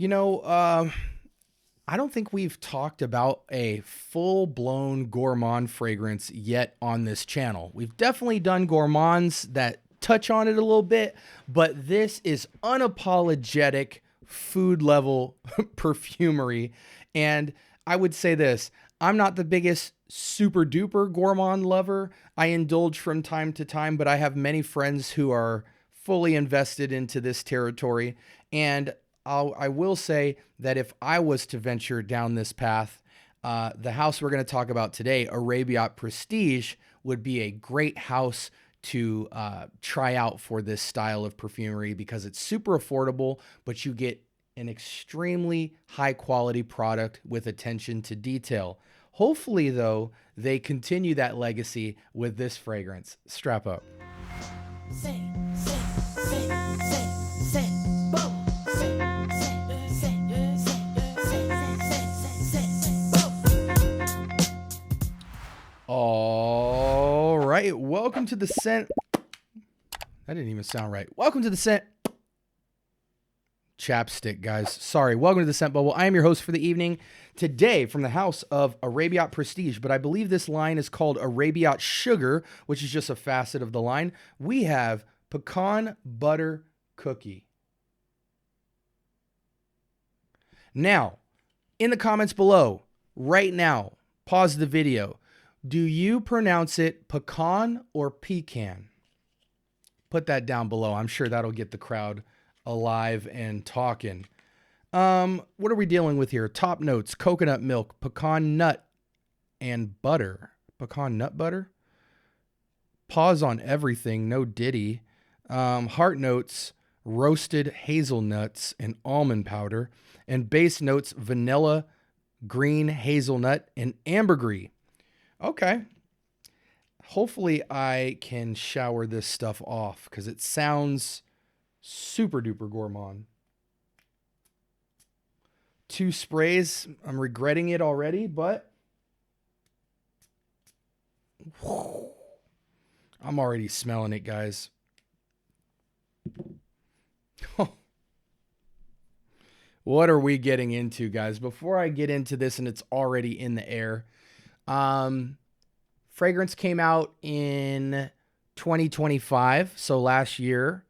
You know, I don't think we've talked about a full-blown gourmand fragrance yet on this channel. We've definitely done gourmands that touch on it a little bit, but this is unapologetic food level perfumery. And I would say this, I'm not the biggest super duper gourmand lover. I indulge from time to time, but I have many friends who are fully invested into this territory. And I will say that if I was to venture down this path, the house we're going to talk about today, Arabiyat Prestige, would be a great house to try out for this style of perfumery because it's super affordable, but you get an extremely high quality product with attention to detail. Hopefully, though, they continue that legacy with this fragrance. Strap up. All right, welcome to the scent. That didn't even sound right. Welcome to the scent chapstick, guys. Sorry. Welcome to the scent bubble. I am your host for the evening today from the house of Arabiyat Prestige, but I believe this line is called Arabiyat Sugar, which is just a facet of the line. We have Pecan Butter Cookie. Now, in the comments below, right now, pause the video. Do you pronounce it pecan or pecan? Put that down below. I'm sure that'll get the crowd alive and talking. What are we dealing with here? Top notes: coconut milk, pecan nut, and butter. Pecan nut butter? Pause on everything, no diddy. Heart notes: roasted hazelnuts and almond powder. And base notes: vanilla, green hazelnut, and ambergris. Okay. Hopefully I can shower this stuff off because it sounds super duper gourmand. 2 sprays. I'm regretting it already, but I'm already smelling it, guys. What are we getting into, guys? Before I get into this and it's already in the air, fragrance came out in 2025, so last year.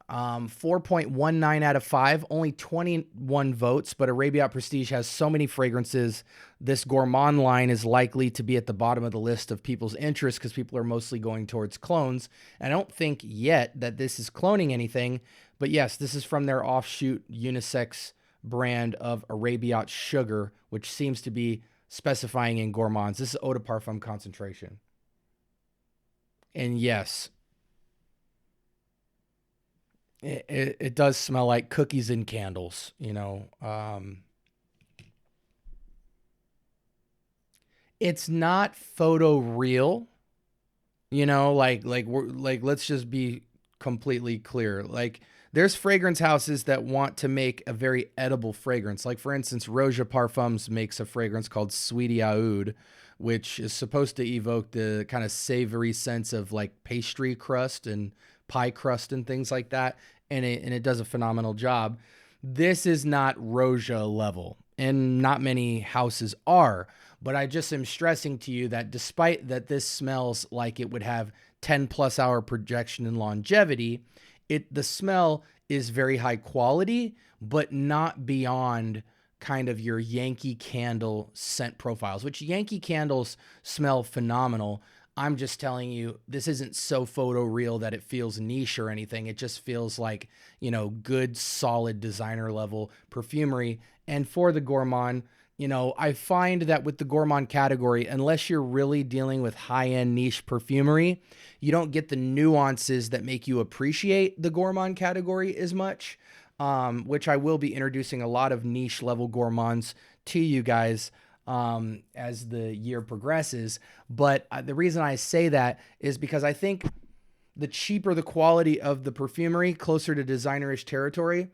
4.19 out of 5, only 21 votes, but Arabiyat Prestige has so many fragrances. This gourmand line is likely to be at the bottom of the list of people's interest because people are mostly going towards clones. And I don't think yet that this is cloning anything, but yes, this is from their offshoot unisex brand of Arabiyat Sugar, which seems to be specifying in gourmands. This is eau de parfum concentration. And yes, it does smell like cookies and candles, you know. It's not photo real, you know, like let's just be completely clear. Like there's fragrance houses that want to make a very edible fragrance. Like for instance, Roja Parfums makes a fragrance called Sweetie Oud, which is supposed to evoke the kind of savory sense of like pastry crust and pie crust and things like that. And it does a phenomenal job. This is not Roja level, and not many houses are. But I just am stressing to you that despite that this smells like it would have 10 plus hour projection and longevity, the smell is very high quality, but not beyond kind of your Yankee Candle scent profiles, which Yankee Candles smell phenomenal. I'm just telling you, this isn't so photo real that it feels niche or anything. It just feels like, you know, good, solid designer level perfumery. And for the gourmand, you know, I find that with the gourmand category, unless you're really dealing with high-end niche perfumery, you don't get the nuances that make you appreciate the gourmand category as much, which I will be introducing a lot of niche level gourmands to you guys as the year progresses. But the reason I say that is because I think the cheaper the quality of the perfumery, closer to designerish territory,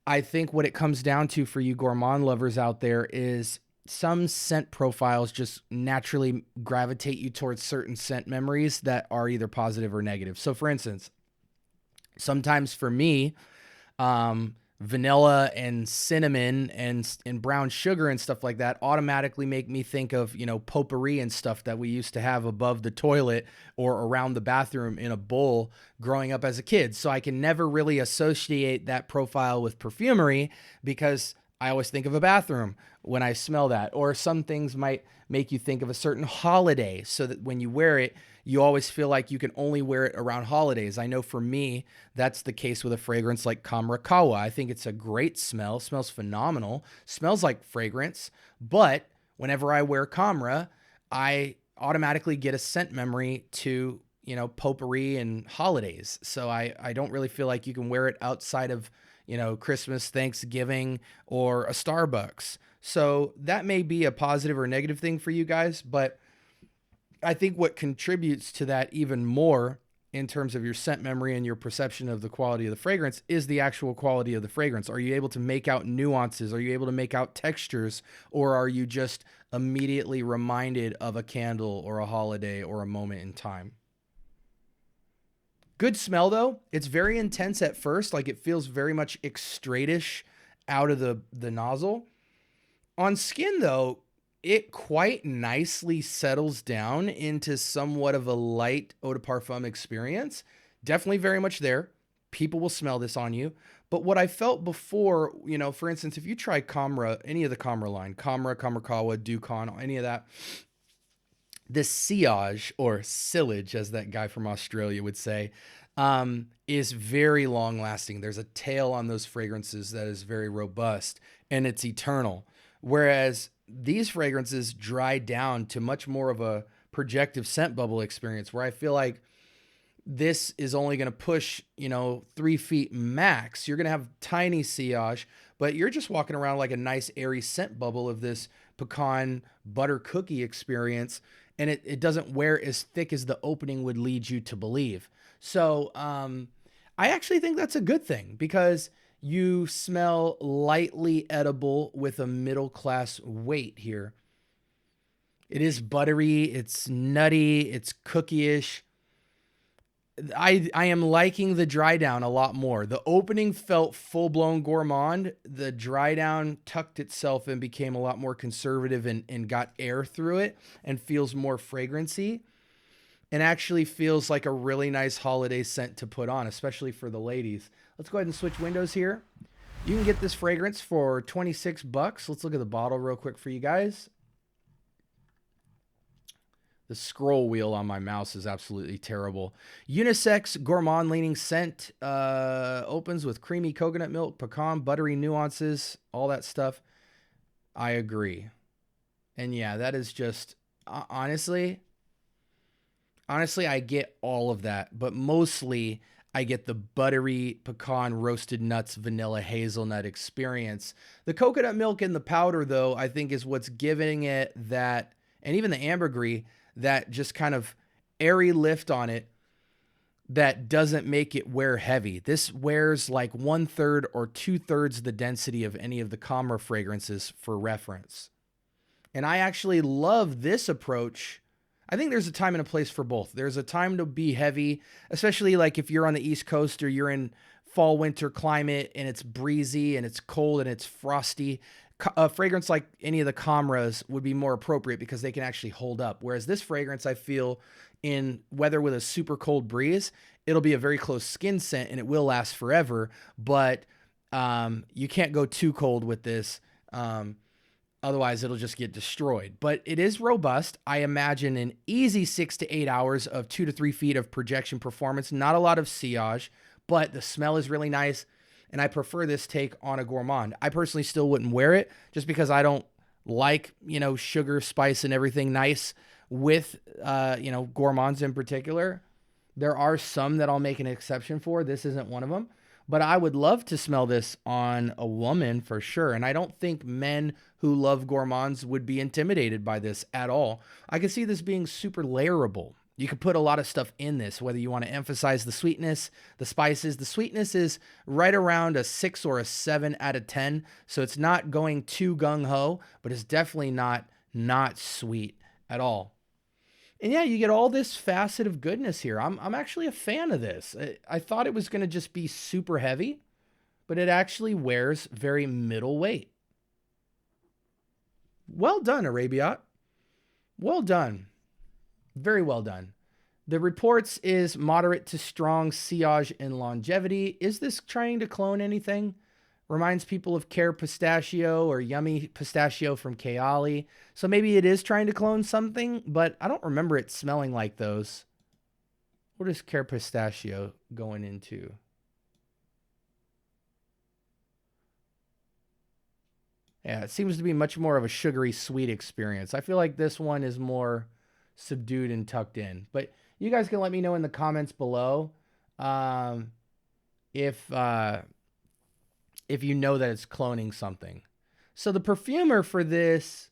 I think what it comes down to for you gourmand lovers out there is some scent profiles just naturally gravitate you towards certain scent memories that are either positive or negative. So for instance, sometimes for me, vanilla and cinnamon and brown sugar and stuff like that automatically make me think of, potpourri and stuff that we used to have above the toilet or around the bathroom in a bowl growing up as a kid. So I can never really associate that profile with perfumery because I always think of a bathroom when I smell that. Or some things might make you think of a certain holiday so that when you wear it, you always feel like you can only wear it around holidays. I know for me, that's the case with a fragrance like Kawa. I think it's a great smell, smells phenomenal, smells like fragrance. But whenever I wear Kamra, I automatically get a scent memory to, potpourri and holidays. So I don't really feel like you can wear it outside of, Christmas, Thanksgiving, or a Starbucks. So that may be a positive or negative thing for you guys, but I think what contributes to that even more in terms of your scent memory and your perception of the quality of the fragrance is the actual quality of the fragrance. Are you able to make out nuances? Are you able to make out textures? Or are you just immediately reminded of a candle or a holiday or a moment in time? Good smell though. It's very intense at first. Like it feels very much extradish out of the nozzle. On skin though, it quite nicely settles down into somewhat of a light eau de parfum experience. Definitely very much there. People will smell this on you. But what I felt before, for instance, if you try Kamra, any of the Kamra line, Kawa, Ducon, any of that, the sillage or sillage, as that guy from Australia would say, is very long lasting. There's a tail on those fragrances that is very robust and it's eternal. Whereas these fragrances dry down to much more of a projective scent bubble experience where I feel like this is only going to push, 3 feet max. You're going to have tiny sillage, but you're just walking around like a nice airy scent bubble of this pecan butter cookie experience. And it doesn't wear as thick as the opening would lead you to believe. So I actually think that's a good thing because you smell lightly edible with a middle class weight here. It is buttery, it's nutty, it's cookie-ish. I am liking the dry down a lot more. The opening felt full-blown gourmand. The dry down tucked itself and became a lot more conservative and got air through it and feels more fragrancy and actually feels like a really nice holiday scent to put on, especially for the ladies. Let's go ahead and switch windows here. You can get this fragrance for $26. Let's look at the bottle real quick for you guys. The scroll wheel on my mouse is absolutely terrible. Unisex gourmand-leaning scent opens with creamy coconut milk, pecan, buttery nuances, all that stuff. I agree. And yeah, that is just, honestly, I get all of that. But mostly, I get the buttery pecan, roasted nuts, vanilla, hazelnut experience. The coconut milk and the powder, though, I think is what's giving it that, and even the ambergris, that just kind of airy lift on it that doesn't make it wear heavy. This wears like 1/3 or 2/3 the density of any of the Kamra fragrances for reference. And I actually love this approach. I think there's a time and a place for both. There's a time to be heavy, especially like if you're on the East Coast or you're in fall, winter climate and it's breezy and it's cold and it's frosty. A fragrance like any of the Kamras would be more appropriate because they can actually hold up. Whereas this fragrance, I feel in weather with a super cold breeze, it'll be a very close skin scent and it will last forever. But you can't go too cold with this. Otherwise, it'll just get destroyed. But it is robust. I imagine an easy 6 to 8 hours of 2 to 3 feet of projection performance. Not a lot of sillage, but the smell is really nice. And I prefer this take on a gourmand. I personally still wouldn't wear it just because I don't like, sugar, spice, and everything nice with, gourmands in particular. There are some that I'll make an exception for. This isn't one of them. But I would love to smell this on a woman for sure. And I don't think men who love gourmands would be intimidated by this at all. I can see this being super layerable. You could put a lot of stuff in this, whether you want to emphasize the sweetness, the spices. The sweetness is right around a 6 or a 7 out of 10. So it's not going too gung-ho, but it's definitely not sweet at all. And yeah, you get all this facet of goodness here. I'm actually a fan of this. I thought it was going to just be super heavy, but it actually wears very middleweight. Well done, Arabiyat. Well done. Very well done. The reports is moderate to strong sillage and longevity. Is this trying to clone anything? Reminds people of Care Pistachio or Yummy Pistachio from Kayali. So maybe it is trying to clone something, but I don't remember it smelling like those. What is Care Pistachio going into? Yeah, it seems to be much more of a sugary sweet experience. I feel like this one is more subdued and tucked in. But you guys can let me know in the comments below if you know that it's cloning something. So the perfumer for this,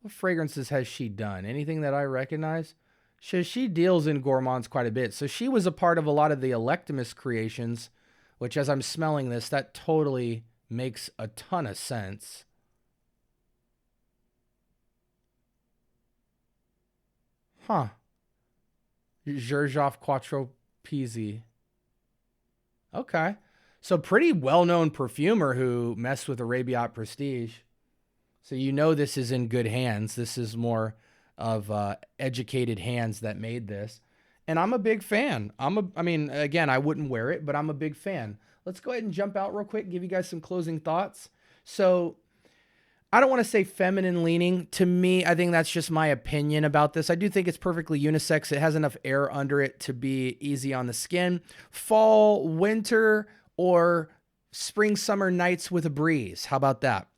what fragrances has she done? Anything that I recognize? She deals in gourmands quite a bit. So she was a part of a lot of the Electimus creations, which as I'm smelling this, that totally makes a ton of sense. Huh. Xerjoff Quattro Pizzi. Okay. So pretty well-known perfumer who messed with Arabiyat Prestige. So you know this is in good hands. This is more of educated hands that made this. And I'm a big fan. I mean, again, I wouldn't wear it, but I'm a big fan. Let's go ahead and jump out real quick and give you guys some closing thoughts. So I don't want to say feminine leaning. To me, I think that's just my opinion about this. I do think it's perfectly unisex. It has enough air under it to be easy on the skin. Fall, winter, or spring, summer nights with a breeze. How about that?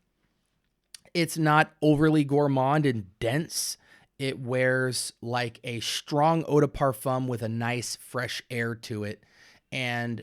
It's not overly gourmand and dense. It wears like a strong eau de parfum with a nice fresh air to it. And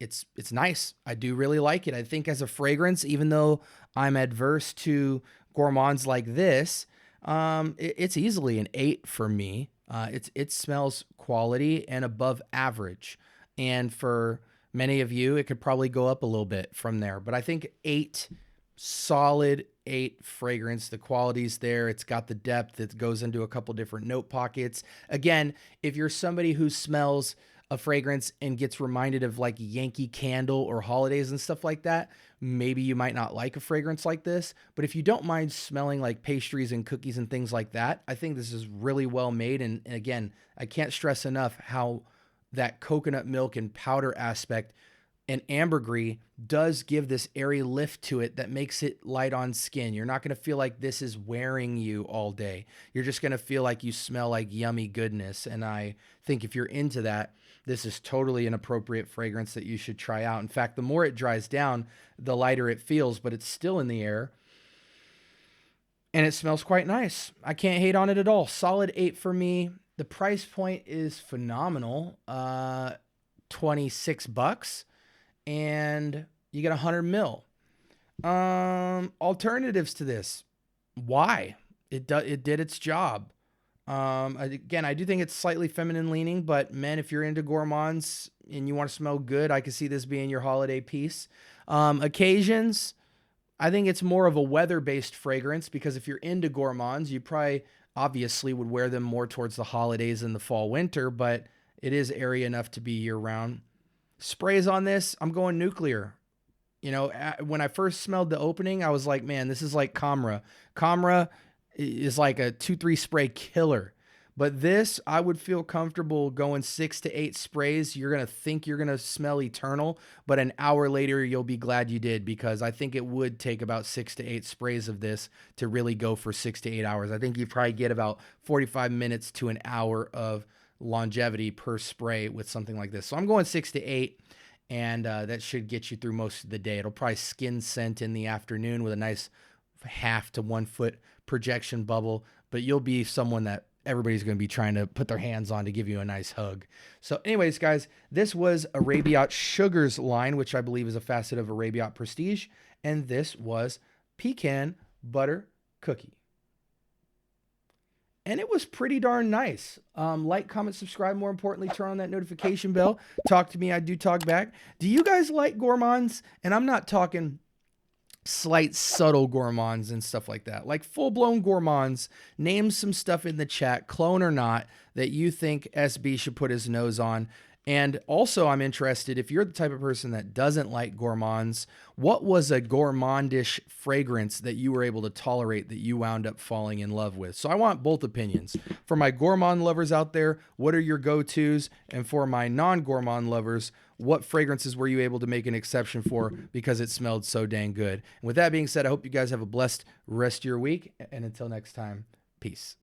it's nice. I do really like it. I think as a fragrance, even though I'm adverse to gourmands like this, it's easily an 8 for me. It smells quality and above average. And for many of you, it could probably go up a little bit from there. But I think 8, solid 8 fragrance. The quality's there. It's got the depth. It goes into a couple different note pockets. Again, if you're somebody who smells a fragrance and gets reminded of like Yankee Candle or holidays and stuff like that, maybe you might not like a fragrance like this. But if you don't mind smelling like pastries and cookies and things like that, I think this is really well made. And again, I can't stress enough how that coconut milk and powder aspect and ambergris does give this airy lift to it that makes it light on skin. You're not going to feel like this is wearing you all day. You're just going to feel like you smell like yummy goodness. And I think if you're into that, this is totally an appropriate fragrance that you should try out. In fact, the more it dries down, the lighter it feels, but it's still in the air. And it smells quite nice. I can't hate on it at all. Solid 8 for me. The price point is phenomenal. $26. And you get 100 mil. Alternatives to this. Why? It did its job. Again, I do think it's slightly feminine leaning, but men, if you're into gourmands and you want to smell good, I could see this being your holiday piece. Occasions, I think it's more of a weather-based fragrance because if you're into gourmands, you probably obviously would wear them more towards the holidays and the fall, winter, but it is airy enough to be year-round. Sprays on this, I'm going nuclear. You know, when I first smelled the opening, I was like, man, this is like Camera. Camera is like a 2-3 spray killer. But this, I would feel comfortable going 6 to 8 sprays. You're going to think you're going to smell eternal, but an hour later, you'll be glad you did because I think it would take about 6 to 8 sprays of this to really go for 6 to 8 hours. I think you probably get about 45 minutes to an hour of longevity per spray with something like this. So I'm going 6 to 8, and that should get you through most of the day. It'll probably skin scent in the afternoon with a nice 1/2 to 1 foot projection bubble, but you'll be someone that everybody's going to be trying to put their hands on to give you a nice hug. So anyways, guys, this was Arabiyat Sugar's line, which I believe is a facet of Arabiyat Prestige, and this was Pecan Butter Cookie. And it was pretty darn nice. Like, comment, subscribe. More importantly, turn on that notification bell. Talk to me. I do talk back. Do you guys like gourmands? And I'm not talking slight, subtle gourmands and stuff like that. Like full-blown gourmands. Name some stuff in the chat, clone or not, that you think SB should put his nose on. And also, I'm interested, if you're the type of person that doesn't like gourmands, what was a gourmandish fragrance that you were able to tolerate that you wound up falling in love with? So I want both opinions. For my gourmand lovers out there, what are your go-tos? And for my non-gourmand lovers, what fragrances were you able to make an exception for because it smelled so dang good? And with that being said, I hope you guys have a blessed rest of your week. And until next time, peace.